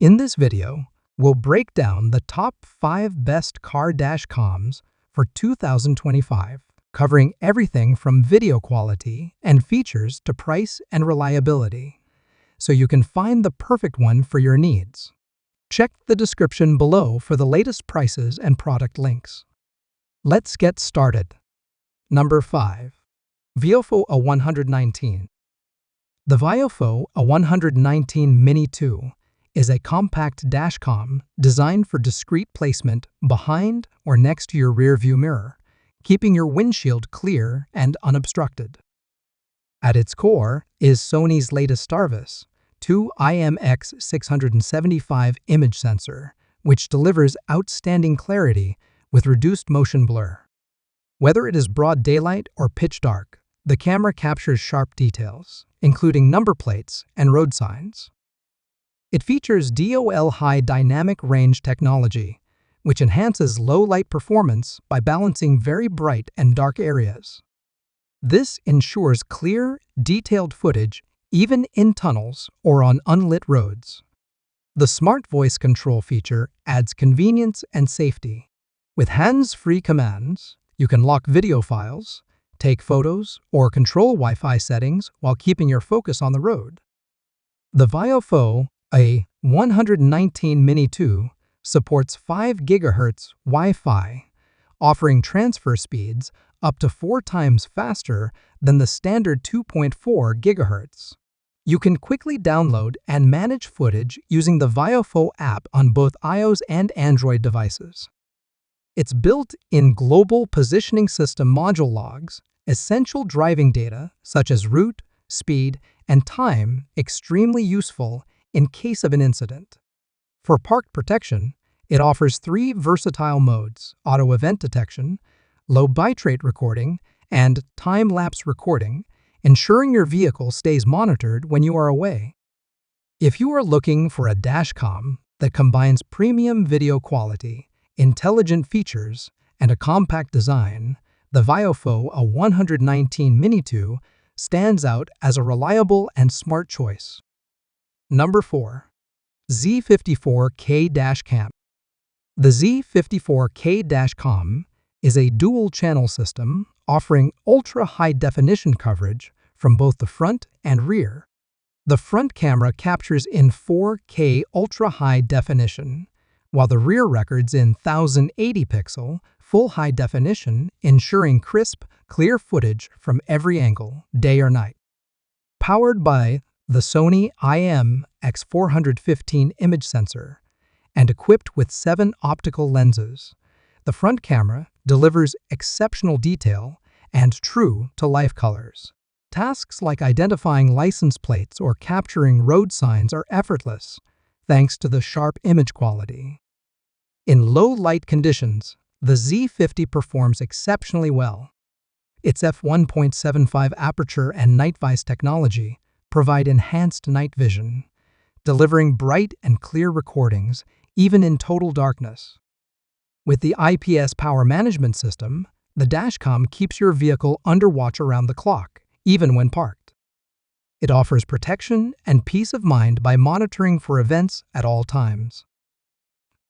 In this video, we'll break down the top 5 best car dash cams for 2025, covering everything from video quality and features to price and reliability, so you can find the perfect one for your needs. Check the description below for the latest prices and product links. Let's get started. Number 5. VIOFO A119. The VIOFO A119 Mini 2 is a compact dashcam designed for discreet placement behind or next to your rear-view mirror, keeping your windshield clear and unobstructed. At its core is Sony's latest Starvis 2 IMX675 image sensor, which delivers outstanding clarity with reduced motion blur. Whether it is broad daylight or pitch dark, the camera captures sharp details, including number plates and road signs. It features DOL high dynamic range technology, which enhances low light performance by balancing very bright and dark areas. This ensures clear, detailed footage even in tunnels or on unlit roads. The smart voice control feature adds convenience and safety. With hands-free commands, you can lock video files, take photos, or control Wi-Fi settings while keeping your focus on the road. The VIOFO A119 Mini 2 supports 5 GHz Wi-Fi, offering transfer speeds up to 4 times faster than the standard 2.4 GHz. You can quickly download and manage footage using the VIOFO app on both iOS and Android devices. Its built-in global positioning system module logs essential driving data such as route, speed, and time, extremely useful in case of an incident. For park protection, it offers 3 versatile modes: auto event detection, low bitrate recording, and time-lapse recording, ensuring your vehicle stays monitored when you are away. If you are looking for a dashcam that combines premium video quality, intelligent features, and a compact design, the VIOFO A119 Mini 2 stands out as a reliable and smart choice. Number 4. Z54K Dashcam. The Z54K Dashcam is a dual-channel system offering ultra-high-definition coverage from both the front and rear. The front camera captures in 4K ultra-high definition, while the rear records in 1080-pixel full high definition, ensuring crisp, clear footage from every angle, day or night. Powered by the Sony IMX415 image sensor and equipped with 7 optical lenses, the front camera delivers exceptional detail and true-to-life colors. Tasks like identifying license plates or capturing road signs are effortless, thanks to the sharp image quality. In low-light conditions, the Z50 performs exceptionally well. Its f1.75 aperture and night vice technology provide enhanced night vision, delivering bright and clear recordings even in total darkness. With the IPS power management system, the dashcam keeps your vehicle under watch around the clock, even when parked. It offers protection and peace of mind by monitoring for events at all times.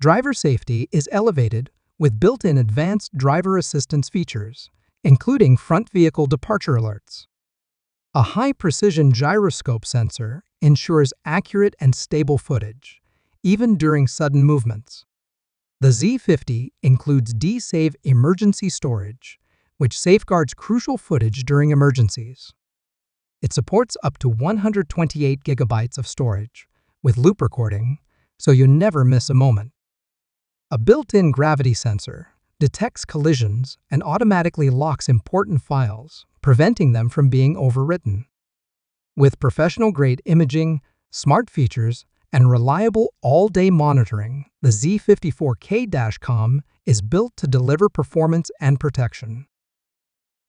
Driver safety is elevated with built-in advanced driver assistance features, including front vehicle departure alerts. A high-precision gyroscope sensor ensures accurate and stable footage, even during sudden movements. The Z50 includes D-Save emergency storage, which safeguards crucial footage during emergencies. It supports up to 128 GB of storage, with loop recording, so you never miss a moment. A built-in gravity sensor detects collisions and automatically locks important files, preventing them from being overwritten. With professional-grade imaging, smart features, and reliable all-day monitoring, the Z54K Dashcam is built to deliver performance and protection.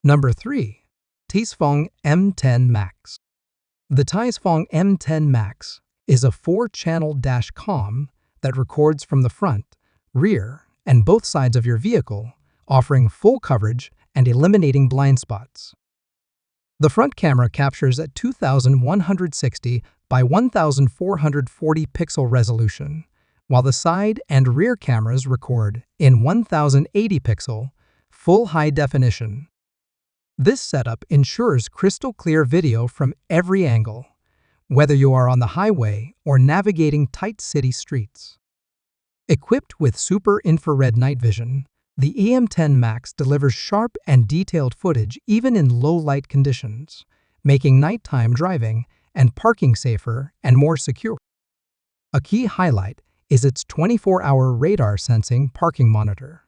Number 3. TiESFONG M10 Max. The TiESFONG M10 Max is a 4-channel dashcam that records from the front, rear, and both sides of your vehicle, offering full coverage and eliminating blind spots. The front camera captures at 2160 by 1440 pixel resolution, while the side and rear cameras record in 1080 pixel, full high definition. This setup ensures crystal clear video from every angle, whether you are on the highway or navigating tight city streets. Equipped with super infrared night vision, the M10 Max delivers sharp and detailed footage even in low-light conditions, making nighttime driving and parking safer and more secure. A key highlight is its 24-hour radar sensing parking monitor.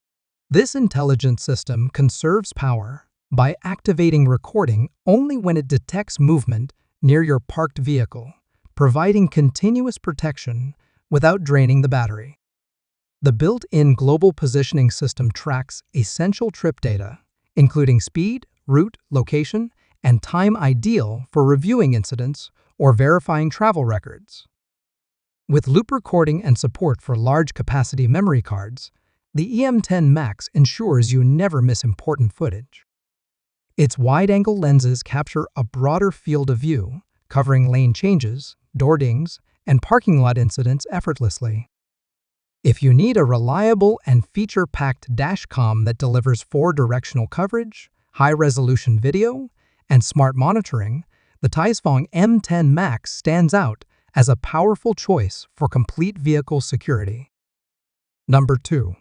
This intelligent system conserves power by activating recording only when it detects movement near your parked vehicle, providing continuous protection without draining the battery. The built-in global positioning system tracks essential trip data, including speed, route, location, and time ideal for reviewing incidents or verifying travel records. With loop recording and support for large-capacity memory cards, the M10 Max ensures you never miss important footage. Its wide-angle lenses capture a broader field of view, covering lane changes, door dings, and parking lot incidents effortlessly. If you need a reliable and feature-packed dashcam that delivers 4-directional coverage, high-resolution video, and smart monitoring, the TiESFONG M10 Max stands out as a powerful choice for complete vehicle security. Number 2.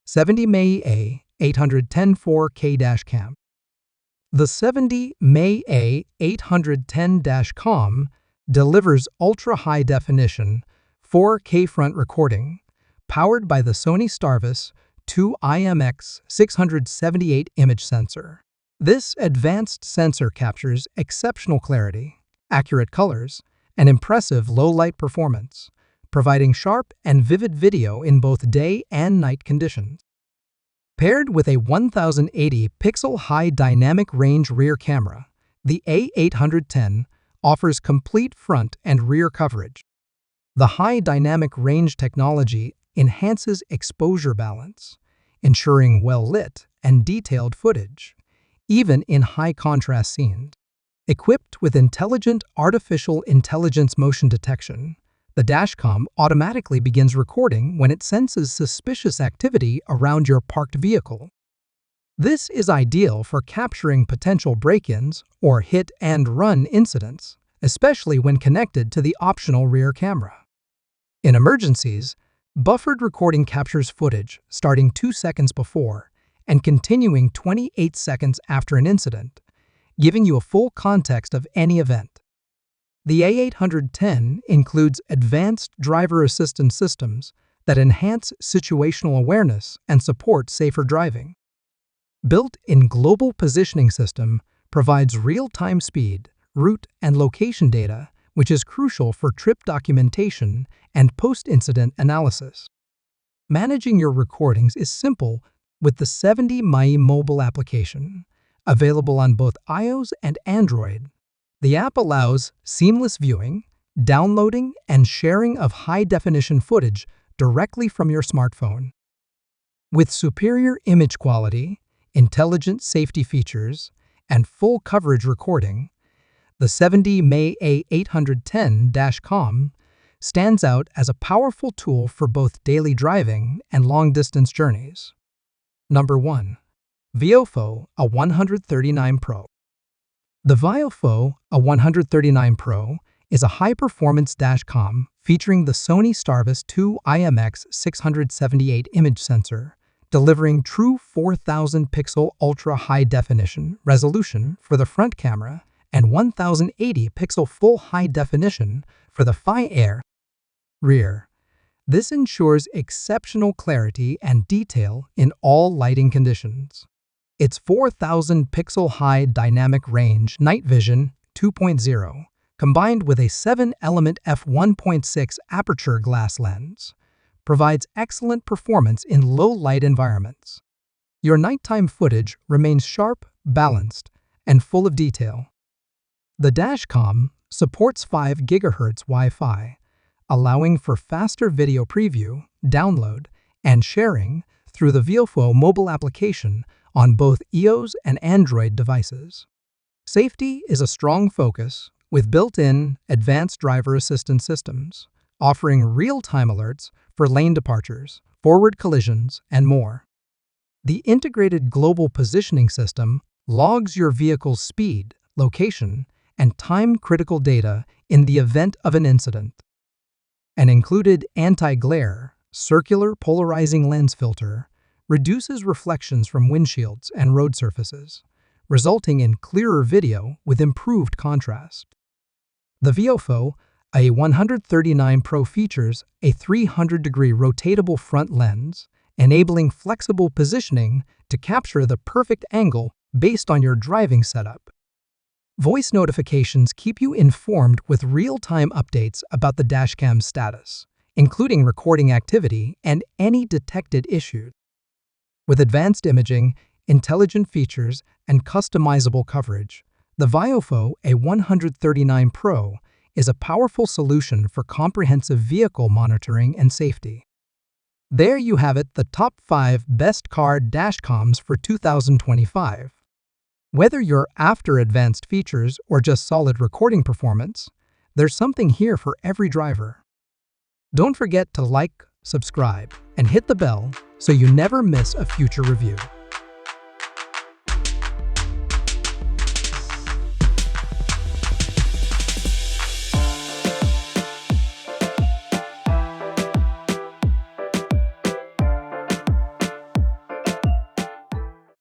70 A 810 4K Dashcam. The 70 A 810 Dashcam delivers ultra-high-definition 4K front recording, powered by the Sony Starvis 2 IMX678 image sensor. This advanced sensor captures exceptional clarity, accurate colors, and impressive low-light performance, providing sharp and vivid video in both day and night conditions. Paired with a 1080 pixel high dynamic range rear camera, the A810 offers complete front and rear coverage. The high dynamic range technology enhances exposure balance, ensuring well-lit and detailed footage, even in high-contrast scenes. Equipped with intelligent artificial intelligence motion detection, the dashcam automatically begins recording when it senses suspicious activity around your parked vehicle. This is ideal for capturing potential break-ins or hit-and-run incidents, especially when connected to the optional rear camera. In emergencies, buffered recording captures footage starting 2 seconds before and continuing 28 seconds after an incident, giving you a full context of any event. The A810 includes advanced driver assistance systems that enhance situational awareness and support safer driving. Built-in global positioning system provides real-time speed, route, and location data, which is crucial for trip documentation and post-incident analysis. Managing your recordings is simple with the 70 My mobile application, available on both iOS and Android. The app allows seamless viewing, downloading, and sharing of high-definition footage directly from your smartphone. With superior image quality, intelligent safety features, and full coverage recording, the 70 A810 Dashcam stands out as a powerful tool for both daily driving and long-distance journeys. Number 1. VIOFO A139 Pro. The VIOFO A139 Pro is a high-performance dashcam featuring the Sony Starvis 2 IMX678 image sensor, delivering true 4,000-pixel ultra-high-definition resolution for the front camera and 1080-pixel full high-definition for the rear. This ensures exceptional clarity and detail in all lighting conditions. Its 4,000-pixel high dynamic range night vision 2.0, combined with a 7-element f1.6 aperture glass lens, provides excellent performance in low-light environments. Your nighttime footage remains sharp, balanced, and full of detail. The dashcam supports 5 GHz Wi-Fi, allowing for faster video preview, download, and sharing through the VIOFO mobile application on both iOS and Android devices. Safety is a strong focus with built-in advanced driver assistance systems, offering real-time alerts for lane departures, forward collisions, and more. The integrated global positioning system logs your vehicle's speed, location, and time-critical data in the event of an incident. An included anti-glare, circular polarizing lens filter reduces reflections from windshields and road surfaces, resulting in clearer video with improved contrast. The VIOFO A139 Pro features a 300-degree rotatable front lens, enabling flexible positioning to capture the perfect angle based on your driving setup. Voice notifications keep you informed with real-time updates about the dashcam's status, including recording activity and any detected issues. With advanced imaging, intelligent features, and customizable coverage, the VIOFO A139 Pro is a powerful solution for comprehensive vehicle monitoring and safety. There you have it, the top 5 best car dashcams for 2025. Whether you're after advanced features or just solid recording performance, there's something here for every driver. Don't forget to like, subscribe, and hit the bell so you never miss a future review.